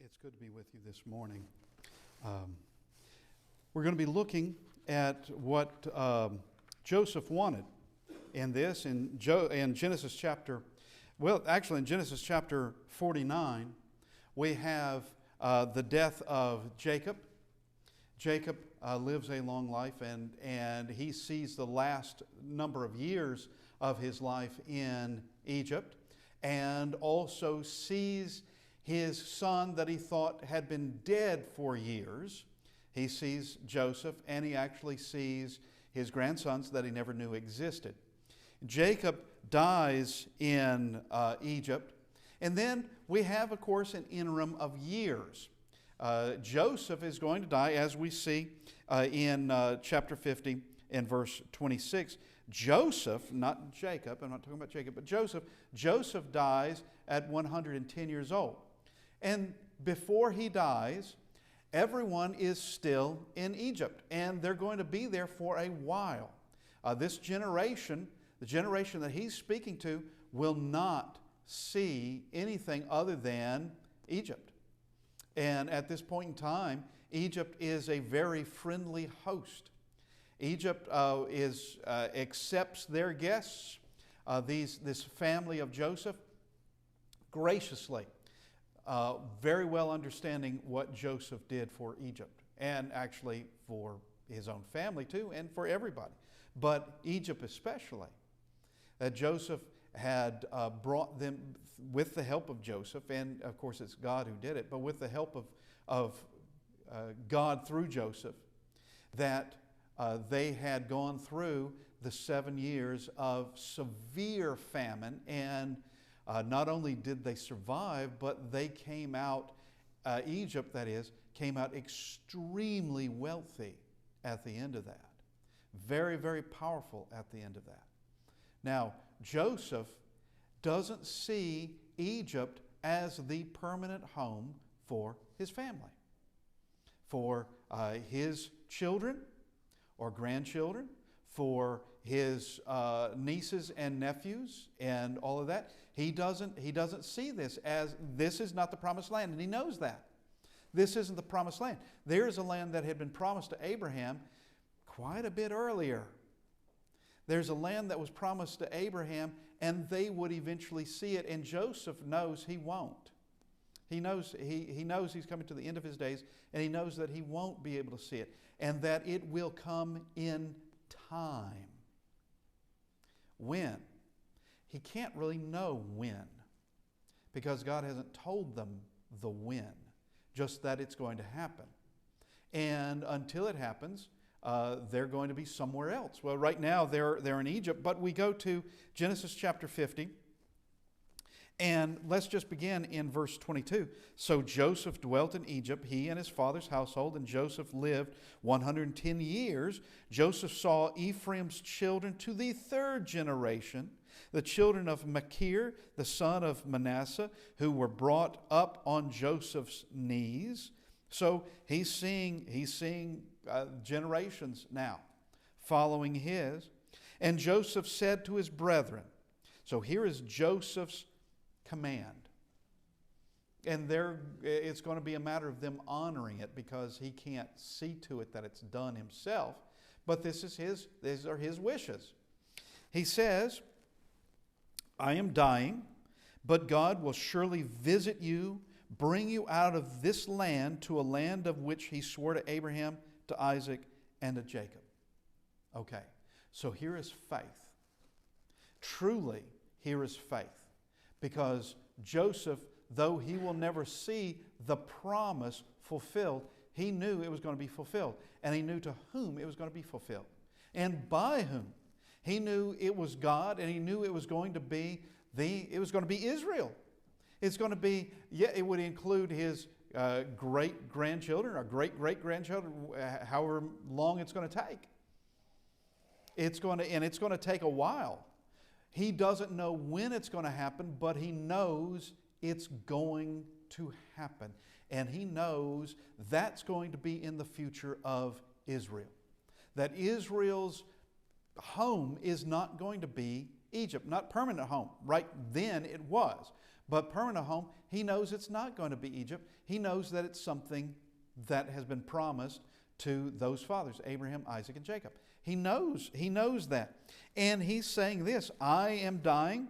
It's good to be with you this morning. We're going to be looking at what Joseph wanted in this, in Genesis chapter, in Genesis chapter 49, we have the death of Jacob. Jacob lives a long life, and he sees the last number of years of his life in Egypt, and also sees his son that he thought had been dead for years. He sees Joseph, and he actually sees his grandsons that he never knew existed. Jacob dies in Egypt, and then we have, of course, an interim of years. Joseph is going to die, as we see in chapter 50 and verse 26. Joseph, not Jacob, I'm not talking about Jacob, but Joseph dies at 110 years old. And before he dies, everyone is still in Egypt, and they're going to be there for a while. This generation, the generation that he's speaking to, will not see anything other than Egypt. And at this point in time, Egypt is a very friendly host. Egypt accepts their guests, this family of Joseph, graciously, very well understanding what Joseph did for Egypt, and actually for his own family too, and for everybody. But Egypt especially, that Joseph had brought them, with the help of Joseph, and of course it's God who did it, but with the help of God through Joseph, that they had gone through the 7 years of severe famine, and not only did they survive, but they came out, Egypt that is, came out extremely wealthy at the end of that. Very, very powerful at the end of that. Now, Joseph doesn't see Egypt as the permanent home for his family, for his children or grandchildren, for his nieces and nephews and all of that. He doesn't see this as, this is not the promised land, and he knows that. This isn't the promised land. There's a land that had been promised to Abraham quite a bit earlier. There's a land that was promised to Abraham, and they would eventually see it, and Joseph knows he won't. He knows he's coming to the end of his days, and he knows that he won't be able to see it, and that it will come in time. When? He can't really know when, because God hasn't told them the when, just that it's going to happen. And until it happens, they're going to be somewhere else. Well, right now they're in Egypt, but we go to Genesis chapter 50, and let's just begin in verse 22. So Joseph dwelt in Egypt, he and his father's household, and Joseph lived 110 years. Joseph saw Ephraim's children to the third generation, the children of Machir, the son of Manasseh, who were brought up on Joseph's knees. So he's seeing generations now following his. And Joseph said to his brethren, so here is Joseph's command. And it's going to be a matter of them honoring it, because he can't see to it that it's done himself. But these are his wishes. He says, I am dying, but God will surely visit you, bring you out of this land to a land of which he swore to Abraham, to Isaac, and to Jacob. Okay, so here is faith. Truly, here is faith. Because Joseph, though he will never see the promise fulfilled, he knew it was going to be fulfilled. And he knew to whom it was going to be fulfilled. And by whom. He knew it was God, and he knew it was going to be Israel. It's going to be, it would include his great-grandchildren or great-great-grandchildren, however long it's going to take. It's going to take a while. He doesn't know when it's going to happen, but he knows it's going to happen. And he knows that's going to be in the future of Israel. That Israel's home is not going to be Egypt, not permanent home. Right then it was. But permanent home, he knows it's not going to be Egypt. He knows that it's something that has been promised to those fathers, Abraham, Isaac, and Jacob. He knows that. And he's saying this, I am dying,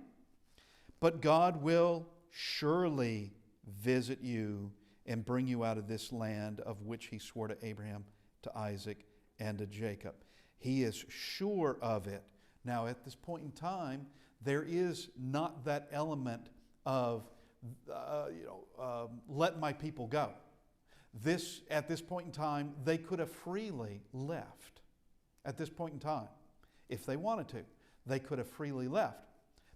but God will surely visit you and bring you out of this land of which he swore to Abraham, to Isaac, and to Jacob. He is sure of it. Now, at this point in time, there is not that element of, let my people go. At this point in time, they could have freely left. At this point in time, if they wanted to, they could have freely left.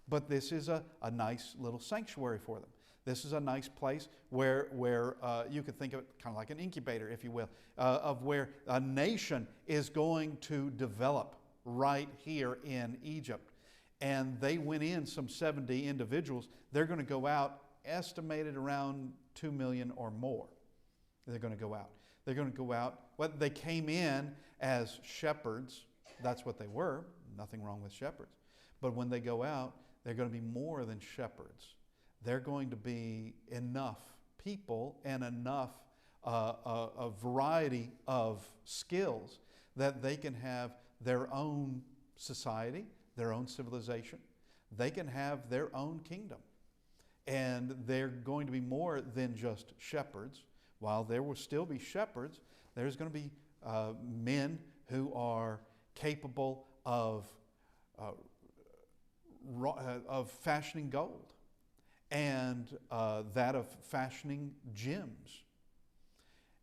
But this is a nice little sanctuary for them. This is a nice place where you could think of it kind of like an incubator, if you will, of where a nation is going to develop right here in Egypt. And they went in, some 70 individuals. They're going to go out, estimated around 2 million or more. They're going to go out. They're going to go out. Well, they came in as shepherds. That's what they were. Nothing wrong with shepherds. But when they go out, they're going to be more than shepherds. They're going to be enough people and enough a variety of skills that they can have their own society, their own civilization. They can have their own kingdom. And they're going to be more than just shepherds. While there will still be shepherds, there's going to be men who are capable of fashioning gold and that of fashioning gems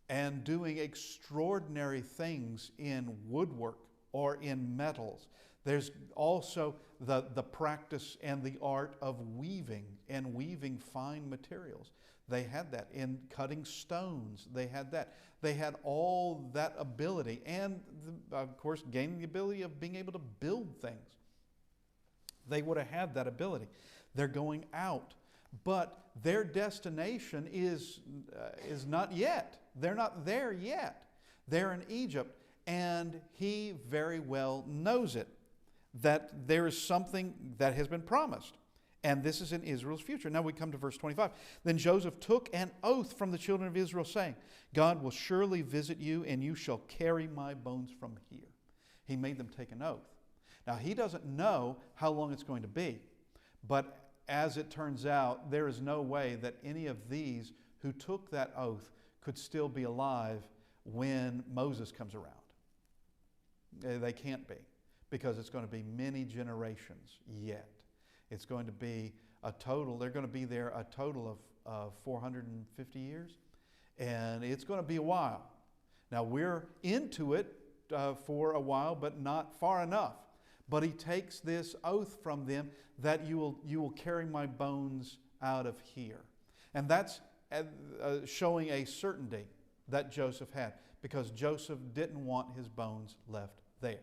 and doing extraordinary things in woodwork or in metals. There's also the practice and the art of weaving and weaving fine materials. They had that in cutting stones. They had that. They had all that ability and, of course, gaining the ability of being able to build things. They would have had that ability. They're going out, but their destination is not yet. They're not there yet. They're in Egypt, and he very well knows it, that there is something that has been promised. And this is in Israel's future. Now we come to verse 25. Then Joseph took an oath from the children of Israel, saying, God will surely visit you, and you shall carry my bones from here. He made them take an oath. Now he doesn't know how long it's going to be. But as it turns out, there is no way that any of these who took that oath could still be alive when Moses comes around. They can't be, because it's going to be many generations yet. It's going to be they're going to be there a total of 450 years. And it's going to be a while. Now we're into it for a while, but not far enough. But he takes this oath from them that you will carry my bones out of here. And that's showing a certainty that Joseph had, because Joseph didn't want his bones left there.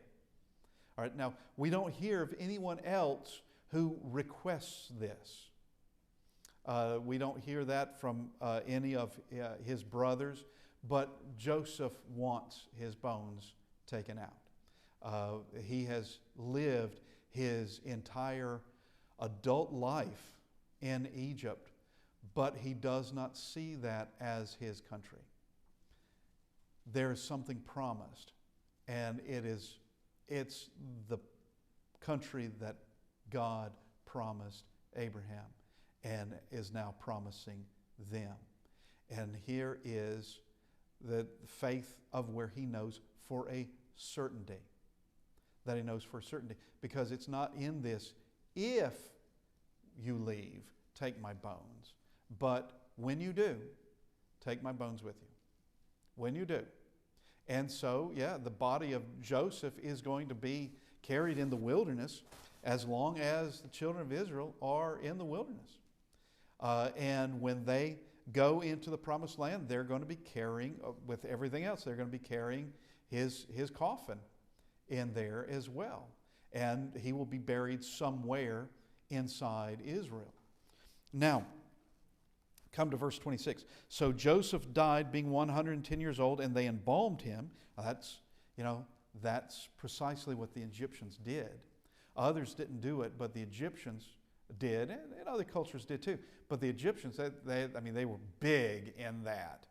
All right, now we don't hear of anyone else who requests this. We don't hear that from any of his brothers, but Joseph wants his bones taken out. He has lived his entire adult life in Egypt, but he does not see that as his country. There is something promised, and it's the country that God promised Abraham and is now promising them. And here is the faith of where he knows for a certainty. That he knows for certainty. Because it's not in this, if you leave, take my bones. But when you do, take my bones with you. When you do. And so, the body of Joseph is going to be carried in the wilderness as long as the children of Israel are in the wilderness. And when they go into the promised land, they're going to be carrying, with everything else, they're going to be carrying his coffin in there as well. And he will be buried somewhere inside Israel. Now, come to verse 26. So Joseph died being 110 years old, and they embalmed him. Now that's precisely what the Egyptians did. Others didn't do it, but the Egyptians did, and other cultures did too. But the Egyptians, they were big in that.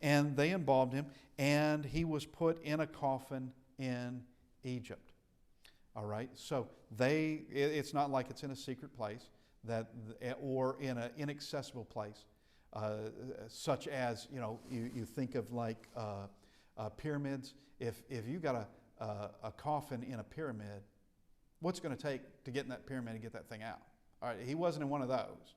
And they embalmed him, and he was put in a coffin in Egypt. All right, so it's not like it's in a secret place or in an inaccessible place, such as, you think of like pyramids. If you got a coffin in a pyramid, what's it going to take to get in that pyramid and get that thing out? All right, he wasn't in one of those.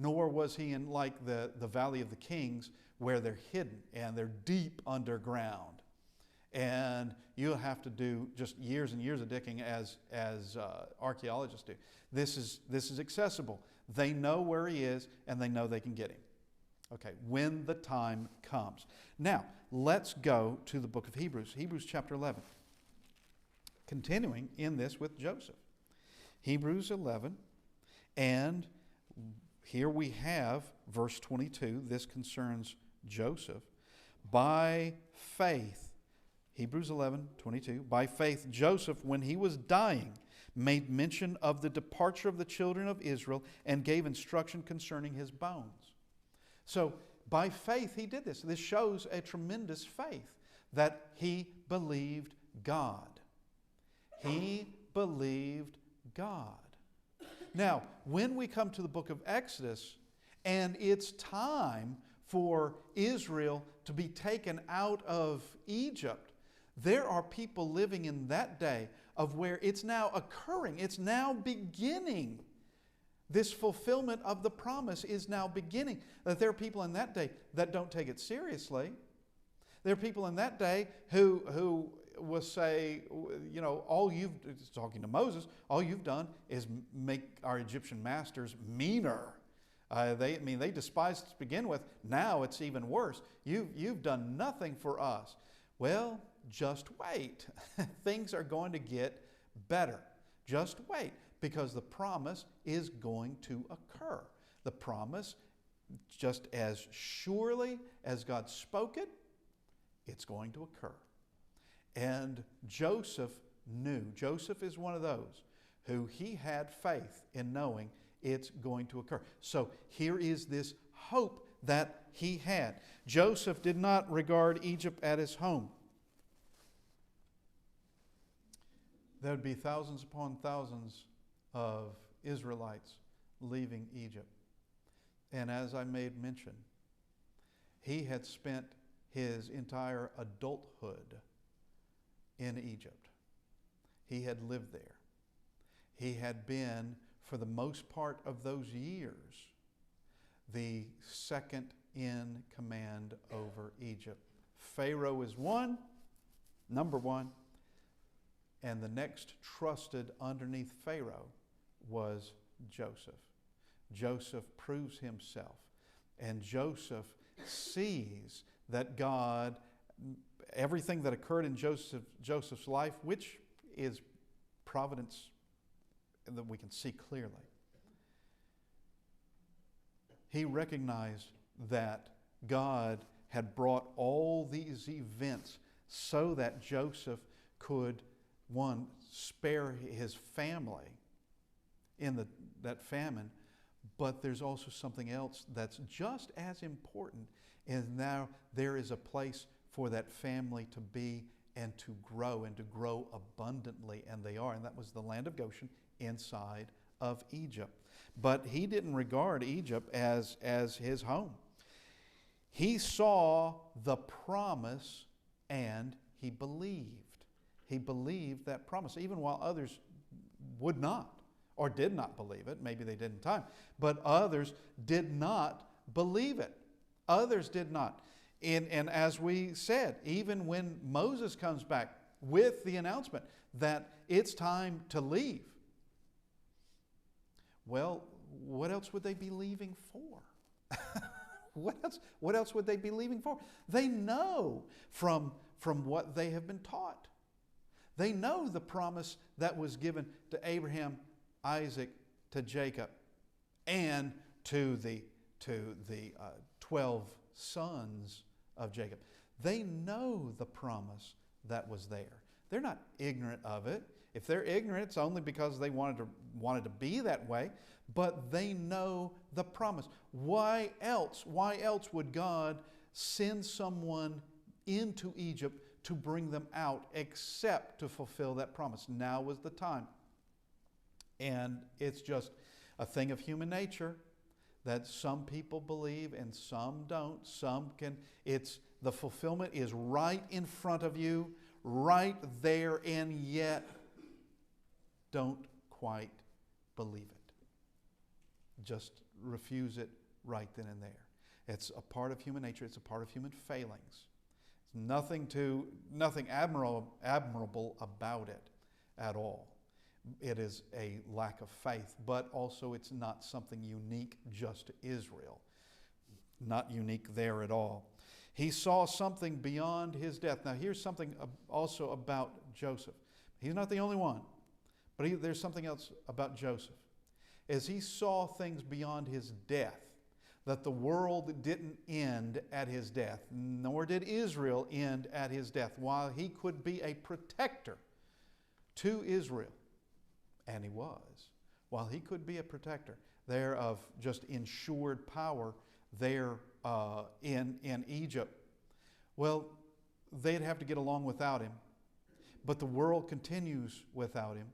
Nor was he in like the Valley of the Kings, where they're hidden and they're deep underground. And you'll have to do just years and years of digging as archaeologists do. This is accessible. They know where he is, and they know they can get him. Okay, when the time comes. Now, let's go to the book of Hebrews. Hebrews chapter 11. Continuing in this with Joseph. Hebrews 11, and here we have verse 22. This concerns Joseph. By faith, Hebrews 11:22. By faith, Joseph, when he was dying, made mention of the departure of the children of Israel and gave instruction concerning his bones. So, by faith, he did this. This shows a tremendous faith that he believed God. He believed God. Now, when we come to the book of Exodus, and it's time for Israel to be taken out of Egypt, there are people living in that day of where it's now occurring. It's now beginning. This fulfillment of the promise is now beginning. That there are people in that day that don't take it seriously. There are people in that day who will say, talking to Moses, all you've done is make our Egyptian masters meaner. They despised us to begin with. Now it's even worse. You've done nothing for us. Well, just wait. Things are going to get better. Just wait, because the promise is going to occur. The promise, just as surely as God spoke it, it's going to occur. And Joseph knew. Joseph is one of those who he had faith in knowing it's going to occur. So here is this hope that he had. Joseph did not regard Egypt as his home. There would be thousands upon thousands of Israelites leaving Egypt. And as I made mention, he had spent his entire adulthood in Egypt. He had lived there. He had been, for the most part of those years, the second in command over Egypt. Pharaoh is number one, and the next trusted underneath Pharaoh was Joseph. Joseph proves himself, and Joseph sees that God, everything that occurred in Joseph's life, which is providence that we can see clearly, he recognized that God had brought all these events so that Joseph could, one, spare his family in that famine, but there's also something else that's just as important, and now there is a place for that family to be and to grow abundantly, and they are, and that was the land of Goshen inside of Egypt. But he didn't regard Egypt as his home. He saw the promise and he believed. He believed that promise, even while others would not or did not believe it. Maybe they did in time, but others did not believe it. Others did not. And as we said, even when Moses comes back with the announcement that it's time to leave, well, what else would they be leaving for? What else would they be leaving for? They know from what they have been taught. They know the promise that was given to Abraham, Isaac, to Jacob, and to the 12 sons of Jacob. They know the promise that was there. They're not ignorant of it. If they're ignorant, it's only because they wanted to be that way, but they know the promise. Why else? Why else would God send someone into Egypt to bring them out except to fulfill that promise? Now was the time. And it's just a thing of human nature that some people believe and some don't. Some can. It's the fulfillment is right in front of you, right there, and yet don't quite believe it. Just refuse it right then and there. It's a part of human nature. It's a part of human failings. There's nothing admirable about it at all. It is a lack of faith, but also it's not something unique just to Israel. Not unique there at all. He saw something beyond his death. Now here's something also about Joseph. He's not the only one, but there's something else about Joseph. As he saw things beyond his death, that the world didn't end at his death, nor did Israel end at his death, while he could be a protector to Israel. And he was. While he could be a protector there of just ensured power there in Egypt, well, they'd have to get along without him. But the world continues without him,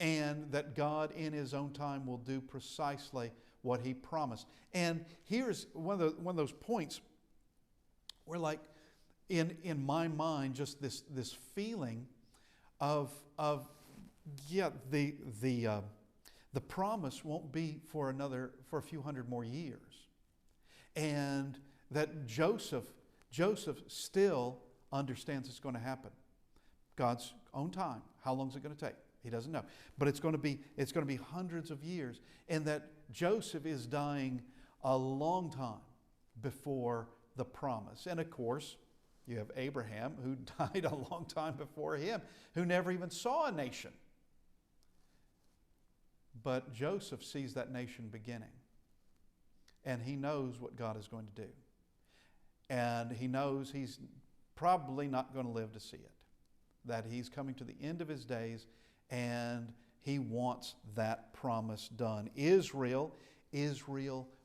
and that God in his own time will do precisely what he promised. And here's one of those points where, like, in my mind, just this feeling of the promise won't be for a few hundred more years, and that Joseph still understands it's going to happen. God's own time. How long is it going to take? He doesn't know, but it's going to be hundreds of years, and that Joseph is dying a long time before the promise. And of course, you have Abraham, who died a long time before him, who never even saw a nation. But Joseph sees that nation beginning, and he knows what God is going to do, and he knows he's probably not going to live to see it, that he's coming to the end of his days, and he wants that promise done. Israel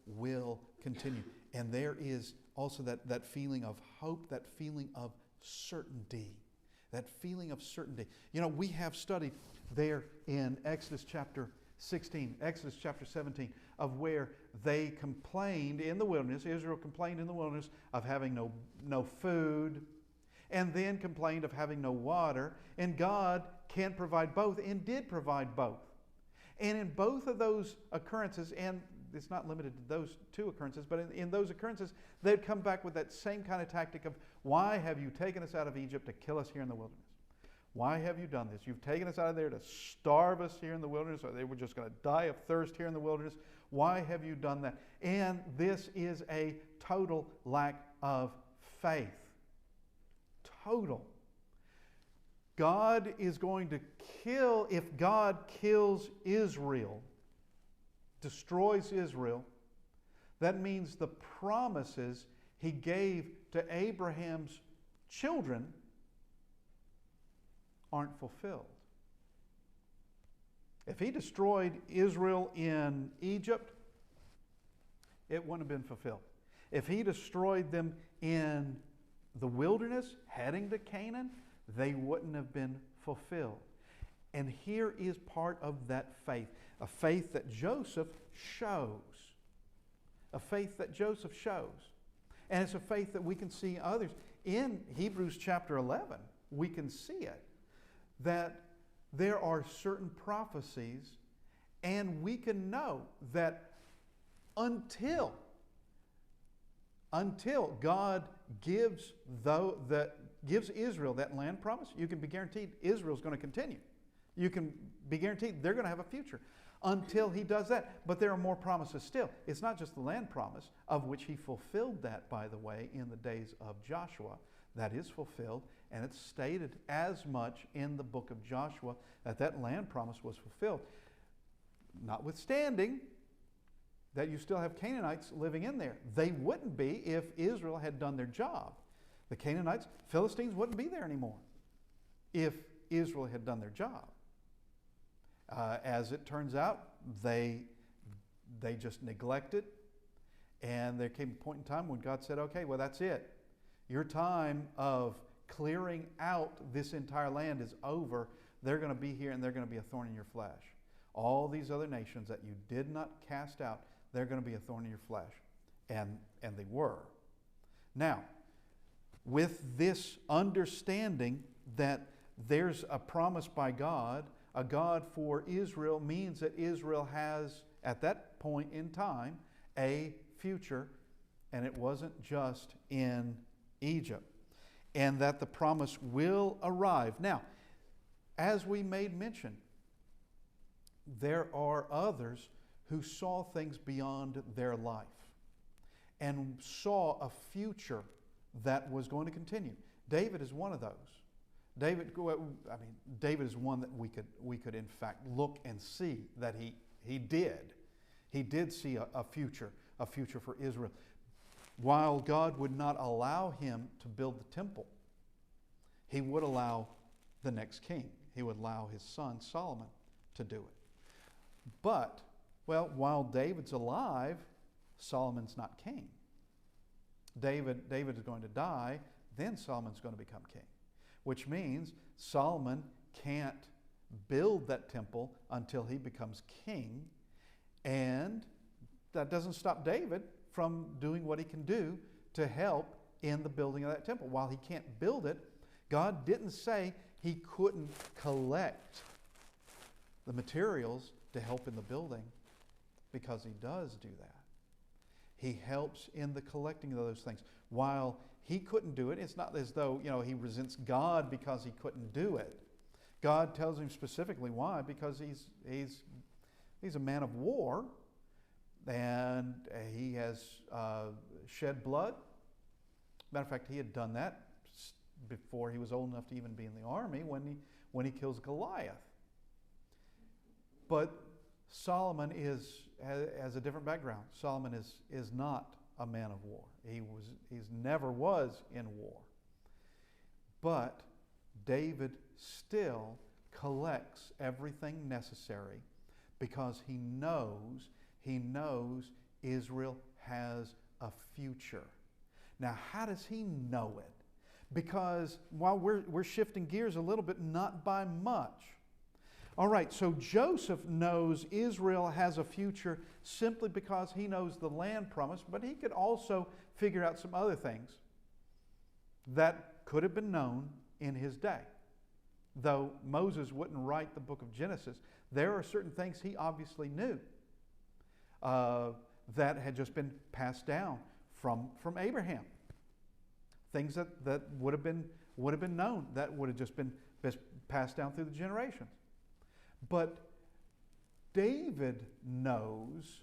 will continue. And there is also that feeling of hope, that feeling of certainty. That feeling of certainty. You know, we have studied there in Exodus chapter 16, Exodus chapter 17, of where they complained in the wilderness, Israel complained in the wilderness of having no food, and then complained of having no water, and God can provide both, and did provide both. And in both of those occurrences, and it's not limited to those two occurrences, but in those occurrences, they'd come back with that same kind of tactic of, why have you taken us out of Egypt to kill us here in the wilderness? Why have you done this? You've taken us out of there to starve us here in the wilderness, or they were just going to die of thirst here in the wilderness. Why have you done that? And this is a total lack of faith. Total. God is going to kill, if God kills Israel, destroys Israel, that means the promises he gave to Abraham's children aren't fulfilled. If he destroyed Israel in Egypt, it wouldn't have been fulfilled. If he destroyed them in the wilderness, heading to Canaan, they wouldn't have been fulfilled. And here is part of that faith, a faith that Joseph shows. A faith that Joseph shows. And it's a faith that we can see others. In Hebrews chapter 11, we can see it, that there are certain prophecies, and we can know that until God gives Israel that land promise, you can be guaranteed Israel's going to continue. You can be guaranteed they're going to have a future until he does that. But there are more promises still. It's not just the land promise, of which he fulfilled that, by the way, in the days of Joshua. That is fulfilled, and it's stated as much in the book of Joshua that land promise was fulfilled. Notwithstanding that you still have Canaanites living in there. They wouldn't be if Israel had done their job. The Canaanites, Philistines wouldn't be there anymore if Israel had done their job. As it turns out, they just neglected, and there came a point in time when God said, okay, well, that's it. Your time of clearing out this entire land is over. They're going to be here, and they're going to be a thorn in your flesh. All these other nations that you did not cast out, they're going to be a thorn in your flesh. And they were. Now, with this understanding that there's a promise by God, a God for Israel, means that Israel has, at that point in time, a future, and it wasn't just in Egypt, and that the promise will arrive. Now, as we made mention, there are others who saw things beyond their life and saw a future that was going to continue. David is one of those. David is one that we could in fact look and see that he did see a future for Israel. While God would not allow him to build the temple, he would allow the next king. He would allow his son Solomon to do it. But, well, while David's alive, Solomon's not king. David is going to die, then Solomon's going to become king, which means Solomon can't build that temple until he becomes king, and that doesn't stop David from doing what he can do to help in the building of that temple. While he can't build it, God didn't say he couldn't collect the materials to help in the building, because he does do that. He helps in the collecting of those things. While he couldn't do it, it's not as though he resents God because he couldn't do it. God tells him specifically why, because he's a man of war, and he has shed blood. Matter of fact, he had done that before he was old enough to even be in the army when he kills Goliath. But Solomon has a different background. Solomon is not a man of war. He's never was in war. But David still collects everything necessary because he knows Israel has a future. Now, how does he know it? Because while we're shifting gears a little bit, not by much. All right, so Joseph knows Israel has a future simply because he knows the land promise, but he could also figure out some other things that could have been known in his day. Though Moses wouldn't write the book of Genesis, there are certain things he obviously knew that had just been passed down from Abraham. Things that would have been known, that would have just been passed down through the generations. But David knows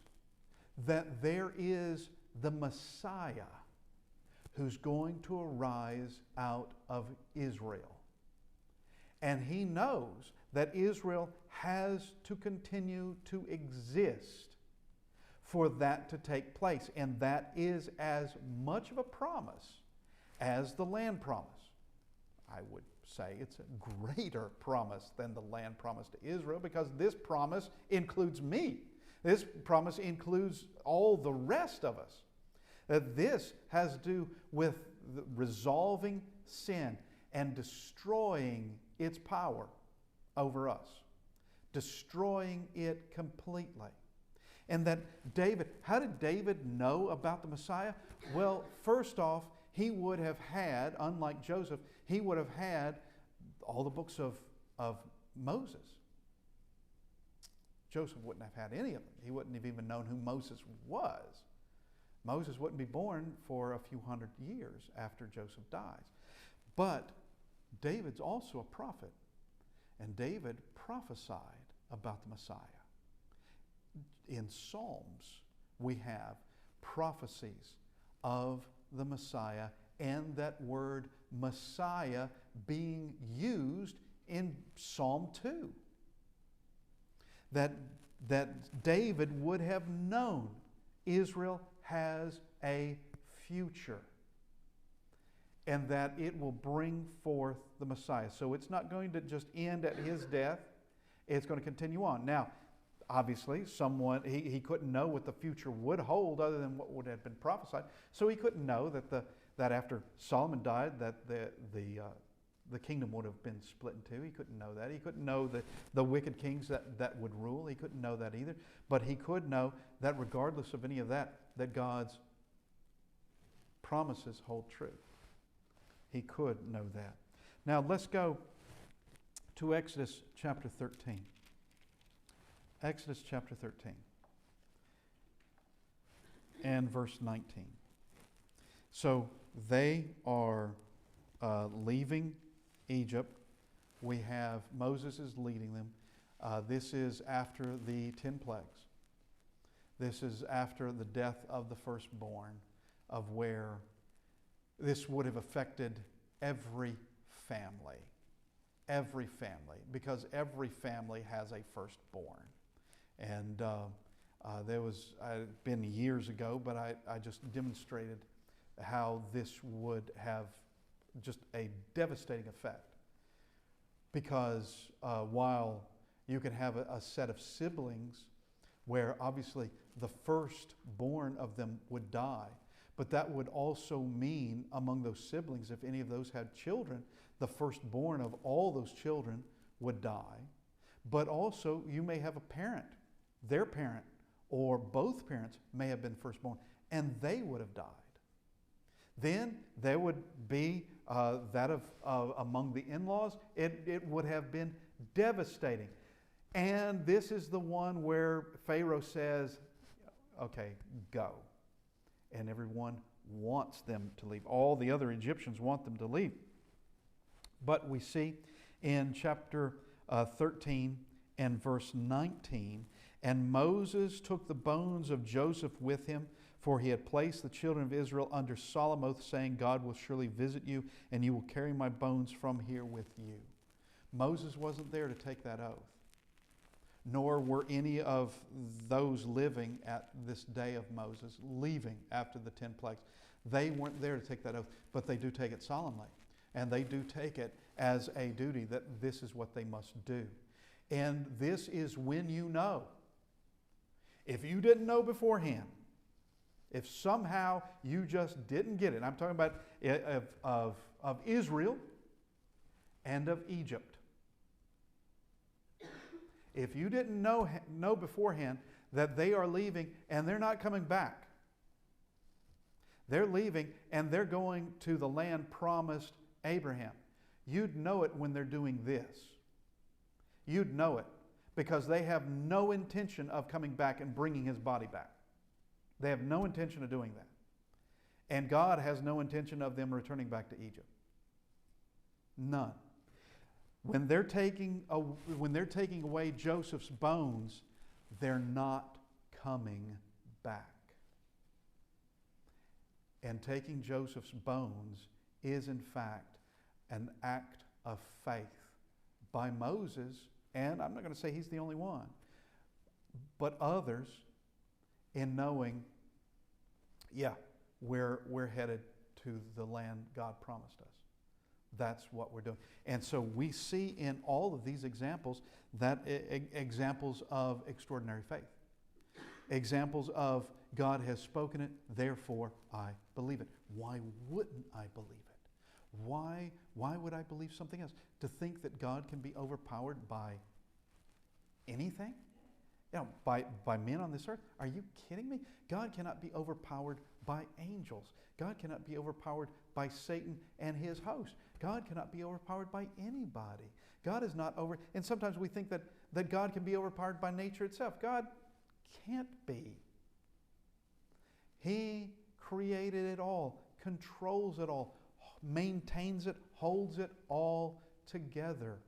that there is the Messiah who's going to arise out of Israel. And he knows that Israel has to continue to exist for that to take place. And that is as much of a promise as the land promise. I would say it's a greater promise than the land promise to Israel, because this promise includes me. This promise includes all the rest of us. That this has to do with resolving sin and destroying its power over us. Destroying it completely. And that how did David know about the Messiah? Well, first off, he would have had, unlike Joseph, he would have had all the books of Moses. Joseph wouldn't have had any of them. He wouldn't have even known who Moses was. Moses wouldn't be born for a few hundred years after Joseph dies. But David's also a prophet, and David prophesied about the Messiah. In Psalms, we have prophecies of the Messiah, and that word Messiah being used in Psalm 2. That David would have known Israel has a future, and that it will bring forth the Messiah. So it's not going to just end at his death. It's going to continue on. Now, obviously, he couldn't know what the future would hold other than what would have been prophesied. So he couldn't know that after Solomon died, that the kingdom would have been split in two. He couldn't know that. He couldn't know the wicked kings that would rule. He couldn't know that either. But he could know that regardless of any of that God's promises hold true. He could know that. Now let's go to Exodus chapter 13. Exodus chapter 13 and verse 19. So they are leaving Egypt. We have Moses is leading them. This is after the 10 plagues. This is after the death of the firstborn, of where this would have affected every family. Every family, because every family has a firstborn. And there was, been years ago, but I just demonstrated how this would have just a devastating effect. Because while you can have a set of siblings where obviously the firstborn of them would die, but that would also mean among those siblings, if any of those had children, the firstborn of all those children would die. But also you may have a parent, their parent, or both parents may have been firstborn, and they would have died. Then there would be that of among the in-laws. It would have been devastating. And this is the one where Pharaoh says, okay, go. And everyone wants them to leave. All the other Egyptians want them to leave. But we see in chapter 13 and verse 19, and Moses took the bones of Joseph with him, for he had placed the children of Israel under solemn oath, saying, God will surely visit you, and you will carry my bones from here with you. Moses wasn't there to take that oath, nor were any of those living at this day of Moses leaving after the 10 plagues. They weren't there to take that oath, but they do take it solemnly. And they do take it as a duty that this is what they must do. And this is when you know. If you didn't know beforehand, if somehow you just didn't get it, I'm talking about of Israel and of Egypt. If you didn't know beforehand that they are leaving and they're not coming back, they're leaving and they're going to the land promised Abraham, you'd know it when they're doing this. You'd know it because they have no intention of coming back and bringing his body back. They have no intention of doing that. And God has no intention of them returning back to Egypt. None. When they're taking away Joseph's bones, they're not coming back. And taking Joseph's bones is in fact an act of faith by Moses, and I'm not going to say he's the only one, but others, in knowing, we're headed to the land God promised us. That's what we're doing. And so we see in all of these examples that examples of extraordinary faith. Examples of God has spoken it, therefore I believe it. Why wouldn't I believe it? Why would I believe something else? To think that God can be overpowered by anything? You know, by men on this earth? Are you kidding me? God cannot be overpowered by angels. God cannot be overpowered by Satan and his host. God cannot be overpowered by anybody. God is not over... And sometimes we think that God can be overpowered by nature itself. God can't be. He created it all, controls it all, maintains it, holds it all together.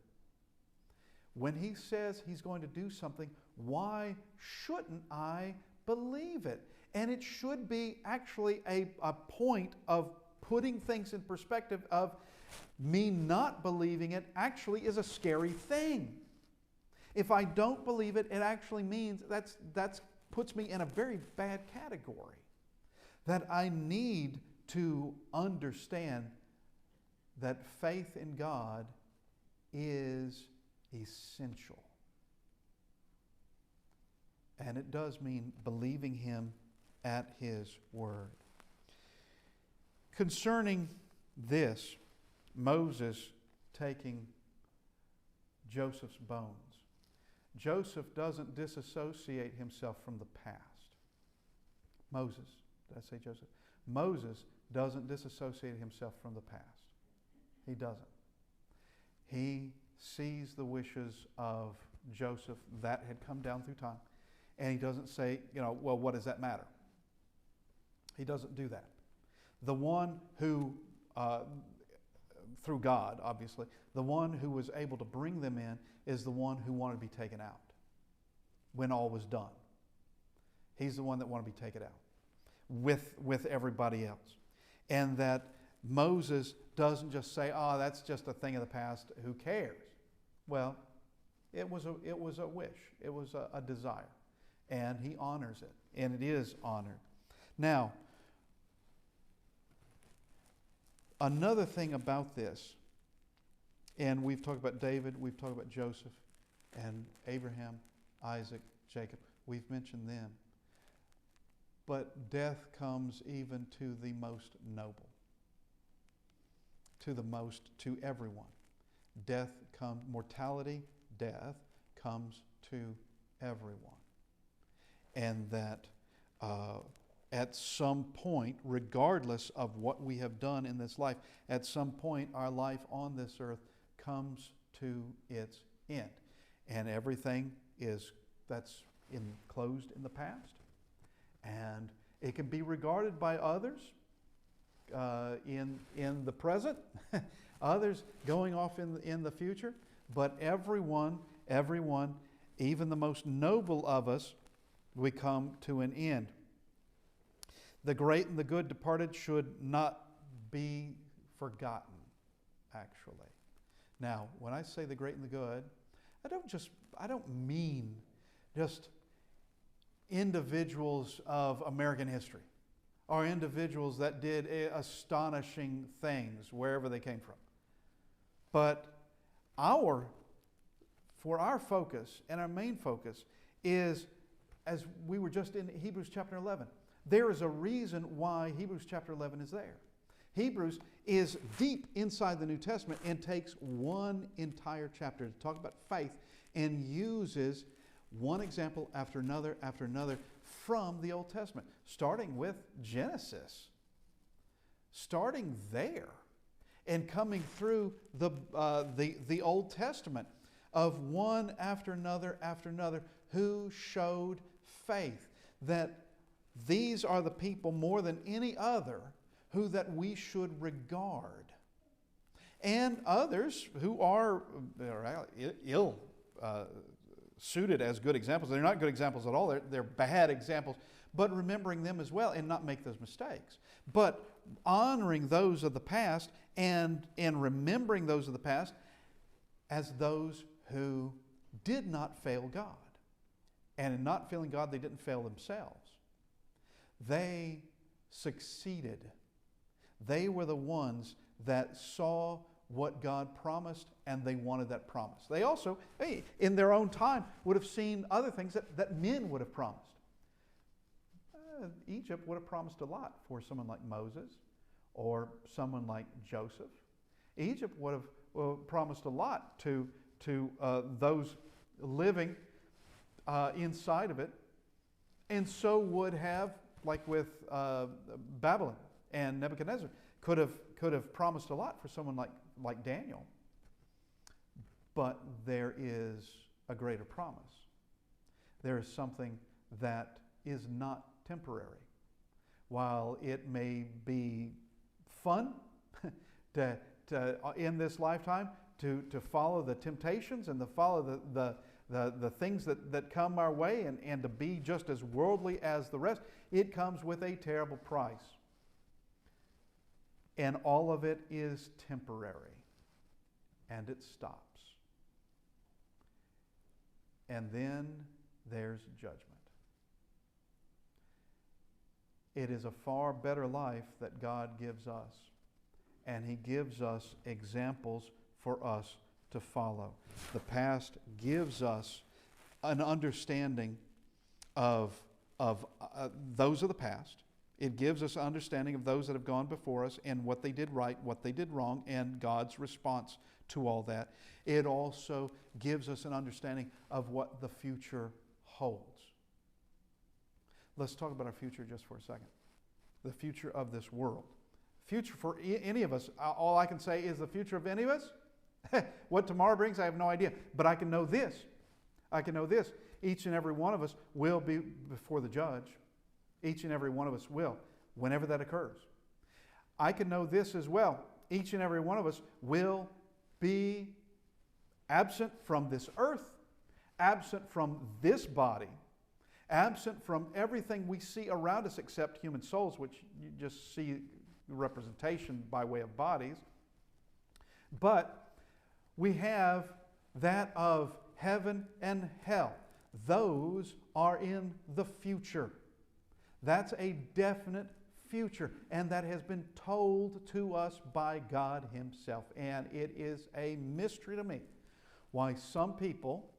When he says he's going to do something, why shouldn't I believe it? And it should be actually a point of putting things in perspective of me not believing it actually is a scary thing. If I don't believe it, it actually means that puts me in a very bad category. That I need to understand that faith in God is essential. And it does mean believing him at his word. Concerning this, Moses taking Joseph's bones. Joseph doesn't disassociate himself from the past. Moses, did I say Joseph? Moses doesn't disassociate himself from the past. He doesn't. He sees the wishes of Joseph that had come down through time, and he doesn't say, well, what does that matter? He doesn't do that. The one who, through God, obviously, the one who was able to bring them in is the one who wanted to be taken out when all was done. He's the one that wanted to be taken out with everybody else. And that Moses doesn't just say, oh, that's just a thing of the past, who cares? Well, it was a wish. It was a desire. And he honors it. And it is honored. Now, another thing about this, and we've talked about David, we've talked about Joseph, and Abraham, Isaac, Jacob. We've mentioned them. But death comes even to the most noble. To everyone. Mortality, death comes to everyone. And that at some point, regardless of what we have done in this life, at some point our life on this earth comes to its end. And everything that's enclosed in the past. And it can be regarded by others in the present, others going off in the future. But everyone, even the most noble of us, we come to an end. The great and the good departed should not be forgotten, actually. Now, when I say the great and the good, I don't mean just individuals of American history or individuals that did astonishing things wherever they came from. But for our focus and our main focus is, as we were just in Hebrews chapter 11, there is a reason why Hebrews chapter 11 is there. Hebrews is deep inside the New Testament and takes one entire chapter to talk about faith and uses one example after another from the Old Testament, starting with Genesis. Starting there and coming through the Old Testament of one after another who showed faith. That these are the people more than any other who that we should regard. And others who are ill suited as good examples. They're not good examples at all. They're bad examples. But remembering them as well and not make those mistakes. But honoring those of the past and remembering those of the past as those who did not fail God. And in not failing God, they didn't fail themselves. They succeeded. They were the ones that saw what God promised, and they wanted that promise. They also, in their own time, would have seen other things that men would have promised. Egypt would have promised a lot for someone like Moses or someone like Joseph. Egypt would have promised a lot to those living inside of it, and so would have, like with Babylon and Nebuchadnezzar, could have promised a lot for someone like Daniel. But there is a greater promise. There is something that is not temporary. While it may be fun to in this lifetime to follow the temptations and to follow the things that come our way and to be just as worldly as the rest, it comes with a terrible price. And all of it is temporary. And it stops. And then there's judgment. It is a far better life that God gives us. And He gives us examples for us to follow. The past gives us an understanding of those of the past. It gives us an understanding of those that have gone before us and what they did right, what they did wrong, and God's response to all that. It also gives us an understanding of what the future holds. Let's talk about our future just for a second. The future of this world. Future for any of us, all I can say is the future of any of us. What tomorrow brings, I have no idea. But I can know this. I can know this. Each and every one of us will be before the judge. Each and every one of us will, whenever that occurs. I can know this as well. Each and every one of us will be absent from this earth, absent from this body, absent from everything we see around us except human souls, which you just see representation by way of bodies. But we have that of heaven and hell. Those are in the future. That's a definite future, and that has been told to us by God Himself. And it is a mystery to me why some people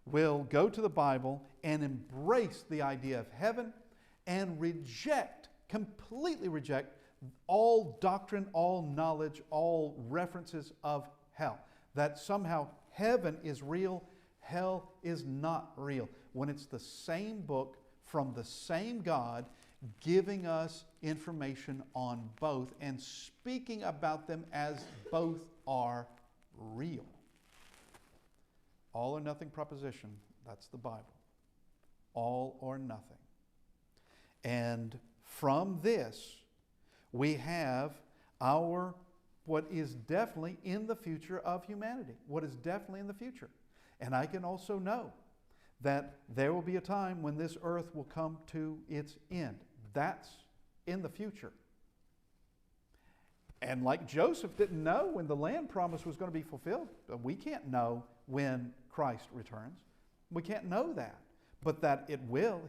will go to the Bible and embrace the idea of heaven and completely reject all doctrine, all knowledge, all references of hell. That somehow heaven is real, hell is not real. When it's the same book from the same God giving us information on both and speaking about them as both are real. All or nothing proposition, that's the Bible. All or nothing. And from this, we have what is definitely in the future of humanity. What is definitely in the future. And I can also know that there will be a time when this earth will come to its end. That's in the future. And like Joseph didn't know when the land promise was going to be fulfilled, we can't know when Christ returns. We can't know that. But that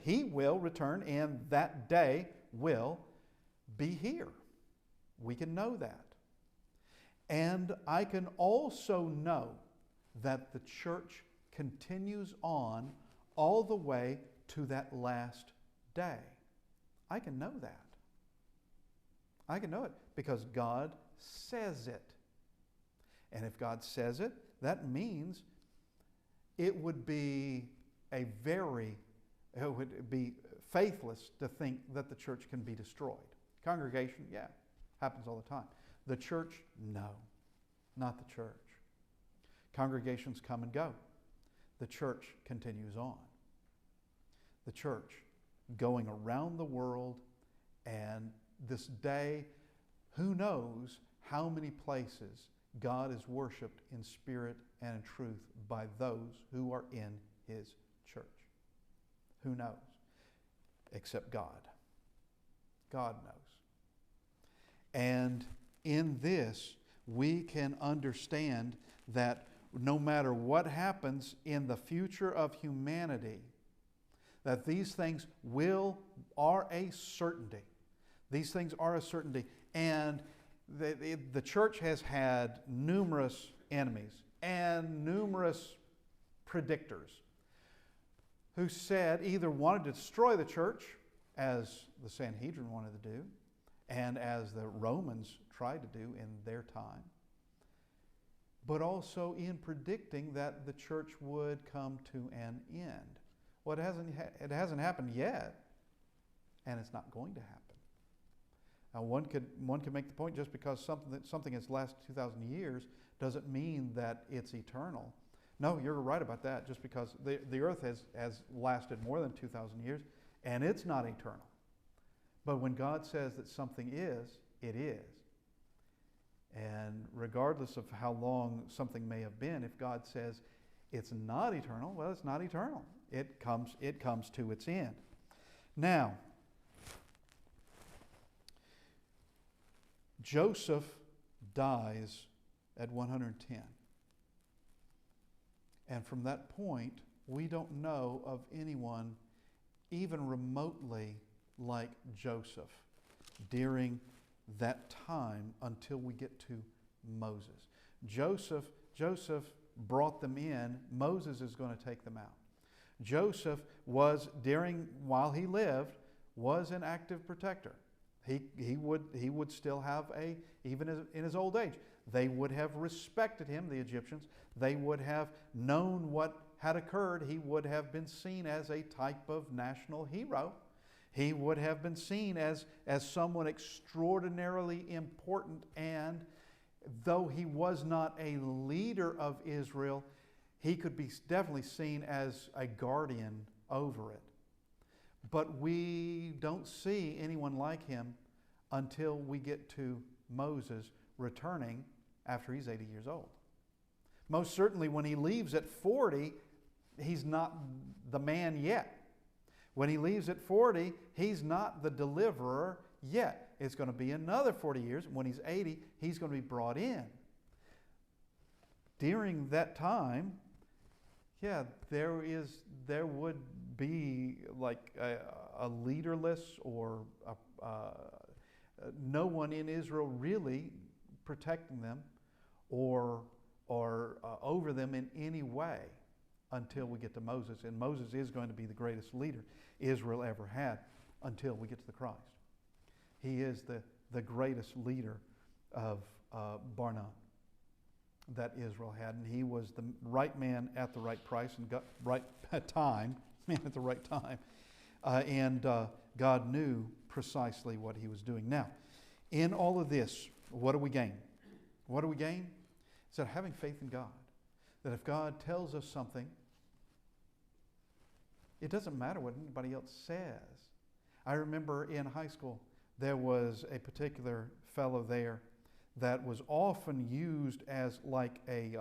He will return, and that day will be here. We can know that. And I can also know that the church continues on all the way to that last day. I can know that. I can know it because God says it. And if God says it, that means it would be faithless to think that the church can be destroyed. Congregation, yeah, happens all the time. The church, no, not the church. Congregations come and go. The church continues on. The church going around the world, and this day, who knows how many places God is worshiped in spirit and in truth by those who are in His church. Who knows? Except God. God knows. And in this, we can understand that no matter what happens in the future of humanity, that these things are a certainty. These things are a certainty. And the church has had numerous enemies and numerous predictors who said, either wanted to destroy the church, as the Sanhedrin wanted to do, and as the Romans tried to do in their time, but also in predicting that the church would come to an end. Well, it hasn't happened yet, and it's not going to happen. Now, one could make the point, just because something has lasted 2,000 years doesn't mean that it's eternal. No, you're right about that. Just because the earth has lasted more than 2,000 years, and it's not eternal. But when God says that something is, it is. And regardless of how long something may have been, if God says it's not eternal, well, it's not eternal. It comes to its end. Now, Joseph dies at 110. And from that point, we don't know of anyone even remotely like Joseph during that time until we get to Moses. Joseph brought them in. Moses is going to take them out. Joseph while he lived, was an active protector. He would still have even in his old age, they would have respected him, the Egyptians. They would have known what had occurred. He would have been seen as a type of national hero. He would have been seen as someone extraordinarily important, and though he was not a leader of Israel, he could be definitely seen as a guardian over it. But we don't see anyone like him until we get to Moses returning after he's 80 years old. Most certainly when he leaves at 40, he's not the man yet. When he leaves at 40, he's not the deliverer yet. It's going to be another 40 years. When he's 80, he's going to be brought in. During that time, there would be like a leaderless or no one in Israel really protecting them or over them in any way until we get to Moses. And Moses is going to be the greatest leader Israel ever had until we get to the Christ. He is the greatest leader of bar none that Israel had. And he was the right man at the right price and right time, man at the right time. And God knew precisely what he was doing. Now, in all of this, what do we gain? What do we gain? It's that having faith in God. That if God tells us something, it doesn't matter what anybody else says. I remember in high school, there was a particular fellow there that was often used as like a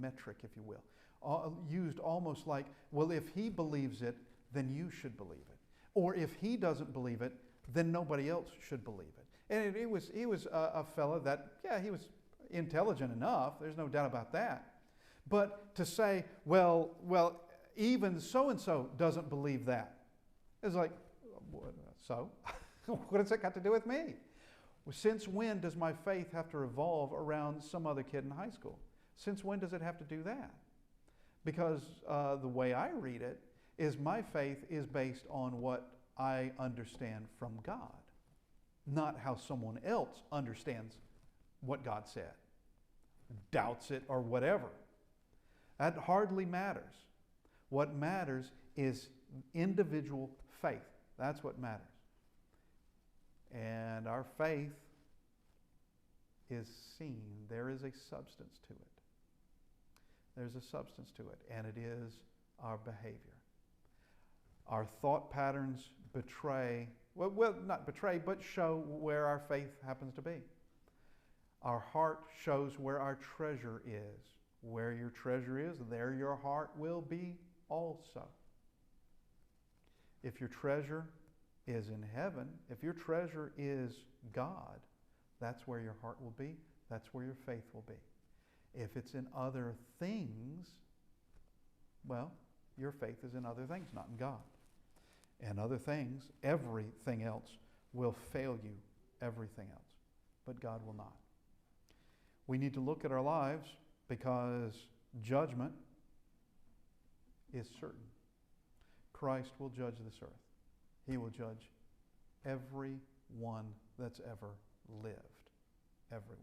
metric, if you will. Used almost like, well, if he believes it, then you should believe it. Or if he doesn't believe it, then nobody else should believe it. And he was a fellow that, he was intelligent enough. There's no doubt about that. But to say, well, even so-and-so doesn't believe that. It's like, so? What has that got to do with me? Since when does my faith have to revolve around some other kid in high school? Since when does it have to do that? Because the way I read it is my faith is based on what I understand from God, not how someone else understands what God said, doubts it or whatever. That hardly matters. What matters is individual faith. That's what matters. And our faith is seen. There is a substance to it. There's a substance to it, and it is our behavior. Our thought patterns not betray, but show where our faith happens to be. Our heart shows where our treasure is. Where your treasure is, there your heart will be also. If your treasure is in heaven, if your treasure is God, that's where your heart will be. That's where your faith will be. If it's in other things, well, your faith is in other things, not in God. And other things, everything else will fail you, everything else. But God will not. We need to look at our lives because judgment is certain. Christ will judge this earth. He will judge everyone that's ever lived. Everyone.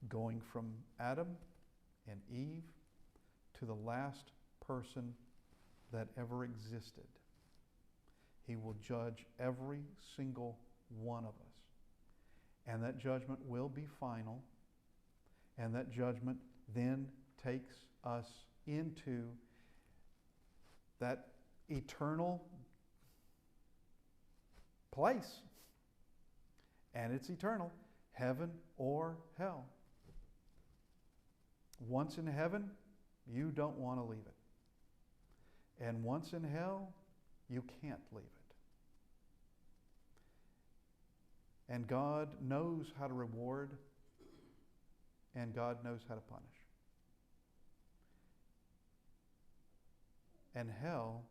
Going from Adam and Eve to the last person that ever existed. He will judge every single one of us. And that judgment will be final. And that judgment then takes us into that eternal place. And it's eternal. Heaven or hell. Once in heaven, you don't want to leave it. And once in hell, you can't leave it. And God knows how to reward, and God knows how to punish. And hell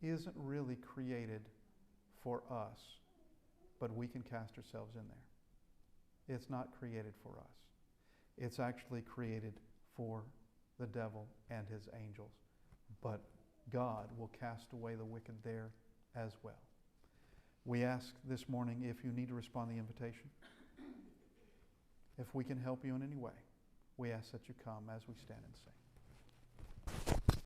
isn't really created for us, but we can cast ourselves in there. It's not created for us. It's actually created for the devil and his angels but God will cast away the wicked there as well. We ask this morning if you need to respond to the invitation. If we can help you in any way, we ask that you come as we stand and sing.